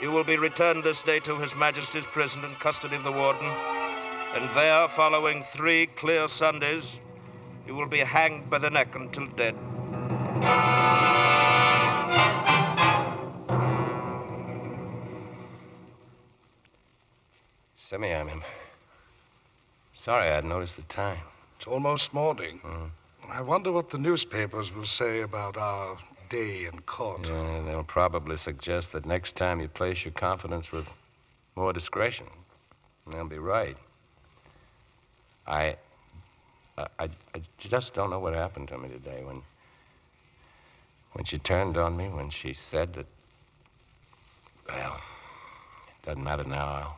You will be returned this day to His Majesty's prison in custody of the warden, and there, following 3 clear Sundays, you will be hanged by the neck until dead. Simi, I'm sorry I hadn't noticed the time. It's almost morning. I wonder what the newspapers will say about our day in court. Yeah, they'll probably suggest that next time you place your confidence with more discretion. They'll be right. I just don't know what happened to me today when she turned on me, when she said that, well, it doesn't matter now.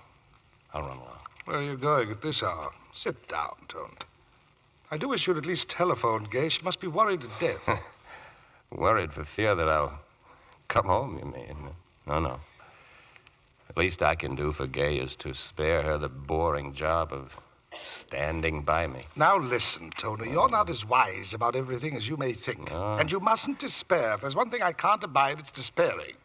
I'll run along. Where are you going at this hour? Sit down, Tony. I do wish you'd at least telephoned Gay. She must be worried to death. Worried for fear that I'll come home, you mean? No. At least I can do for Gay is to spare her the boring job of standing by me. Now listen, Tony. You're not as wise about everything as you may think. No. And you mustn't despair. If there's one thing I can't abide, it's despairing.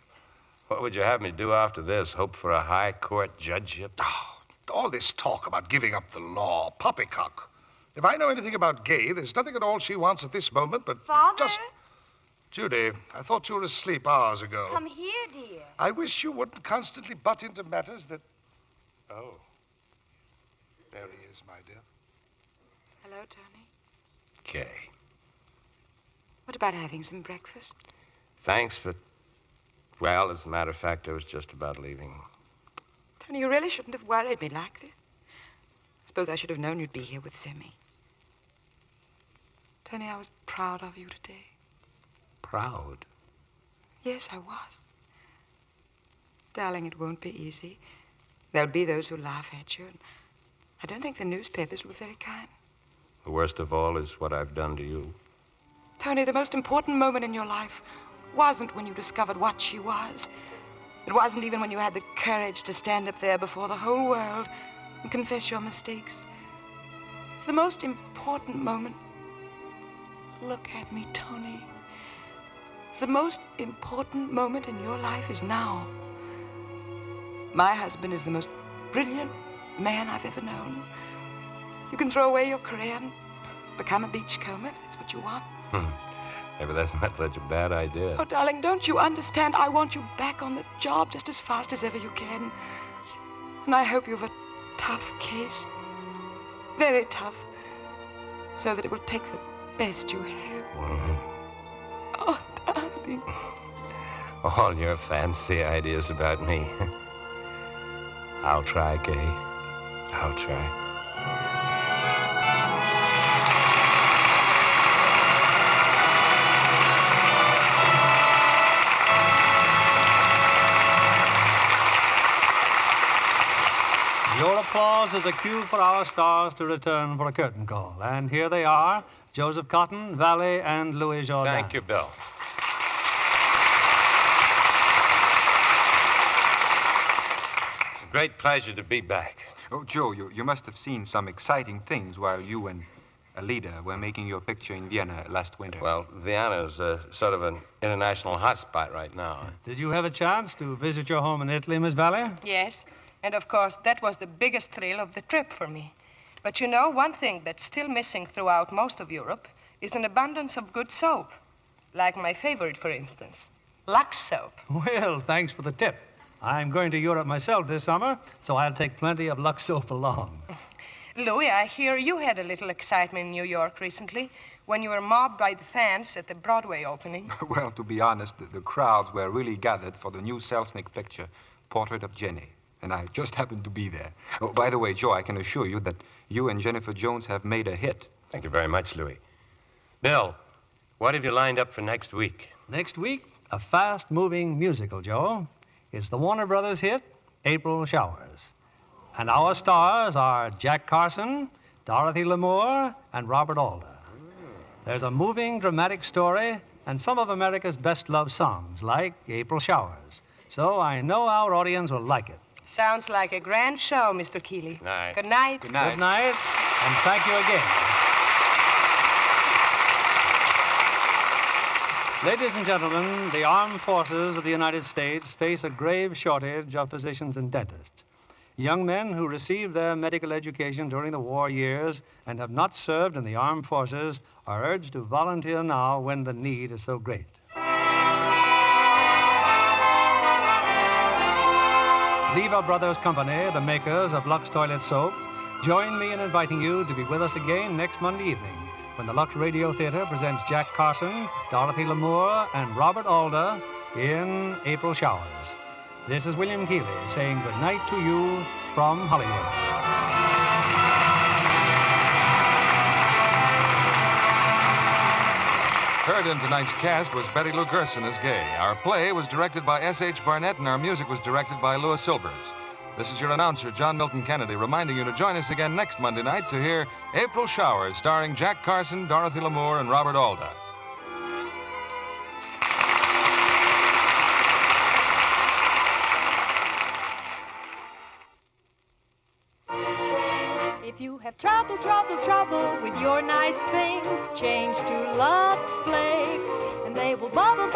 What would you have me do after this? Hope for a high court judgeship? Oh, all this talk about giving up the law, poppycock. If I know anything about Gay, there's nothing at all she wants at this moment but Father? just... Judy, I thought you were asleep hours ago. Come here, dear. I wish you wouldn't constantly butt into matters that... Oh. There he is, my dear. Hello, Tony. Kay. What about having some breakfast? Thanks, but... Well, as a matter of fact, I was just about leaving. Tony, you really shouldn't have worried me like this. I suppose I should have known you'd be here with Simi. Tony, I was proud of you today. Proud? Yes, I was. Darling, it won't be easy. There'll be those who laugh at you. And I don't think the newspapers were very kind. The worst of all is what I've done to you. Tony, the most important moment in your life wasn't when you discovered what she was. It wasn't even when you had the courage to stand up there before the whole world and confess your mistakes. The most important moment... Look at me, Tony. The most important moment in your life is now. My husband is the most brilliant man I've ever known. You can throw away your career and become a beachcomber if that's what you want. Maybe that's not such a bad idea. Oh, darling, don't you understand? I want you back on the job just as fast as ever you can. And I hope you have a tough case. Very tough. So that it will take the best you have. Oh, darling. All your fancy ideas about me. I'll try, Kay. I'll try. Your applause is a cue for our stars to return for a curtain call. And here they are, Joseph Cotton, Valley, and Louis Jourdan. Thank you, Bill. It's a great pleasure to be back. Oh, Joe, you must have seen some exciting things while you and Alida were making your picture in Vienna last winter. Well, Vienna's sort of an international hotspot right now. Did you have a chance to visit your home in Italy, Miss Valley? Yes, and of course, that was the biggest thrill of the trip for me. But you know, one thing that's still missing throughout most of Europe is an abundance of good soap. Like my favorite, for instance, Lux soap. Well, thanks for the tip. I'm going to Europe myself this summer, so I'll take plenty of Lux soap along. Louis, I hear you had a little excitement in New York recently when you were mobbed by the fans at the Broadway opening. Well, to be honest, the crowds were really gathered for the new Selznick picture, Portrait of Jenny. And I just happened to be there. Oh, by the way, Joe, I can assure you that you and Jennifer Jones have made a hit. Thank you very much, Louis. Bill, what have you lined up for next week? Next week, a fast-moving musical, Joe. It's the Warner Brothers hit, April Showers. And our stars are Jack Carson, Dorothy Lamour, and Robert Alder. There's a moving, dramatic story and some of America's best-loved songs, like April Showers. So I know our audience will like it. Sounds like a grand show, Mr. Keeley. Night. Good night. Good night. Good night, and thank you again. Ladies and gentlemen, the armed forces of the United States face a grave shortage of physicians and dentists. Young men who received their medical education during the war years and have not served in the armed forces are urged to volunteer now when the need is so great. Lever Brothers Company, the makers of Lux Toilet Soap, join me in inviting you to be with us again next Monday evening when the Lux Radio Theater presents Jack Carson, Dorothy Lamour, and Robert Alder in April Showers. This is William Keeley saying good night to you from Hollywood. Heard in tonight's cast was Betty Lou Gerson as Gay. Our play was directed by S.H. Barnett, and our music was directed by Louis Silvers. This is your announcer, John Milton Kennedy, reminding you to join us again next Monday night to hear April Showers, starring Jack Carson, Dorothy Lamour, and Robert Alder. If you have trouble with your nice things, change to Lux Flakes, and they will bubble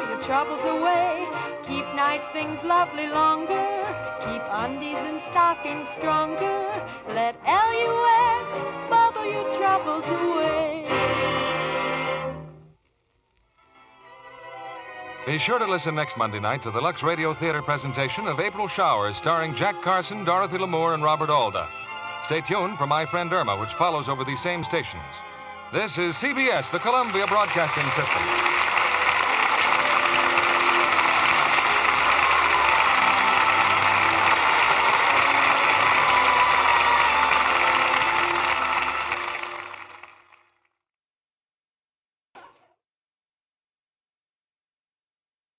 your troubles away. Keep nice things lovely longer, keep undies and stockings stronger. Let Lux bubble your troubles away. Be sure to listen next Monday night to the Lux Radio Theater presentation of April Showers, starring Jack Carson, Dorothy Lamour, and Robert Alder. Stay tuned for My Friend Irma, which follows over these same stations. This is CBS, the Columbia Broadcasting System.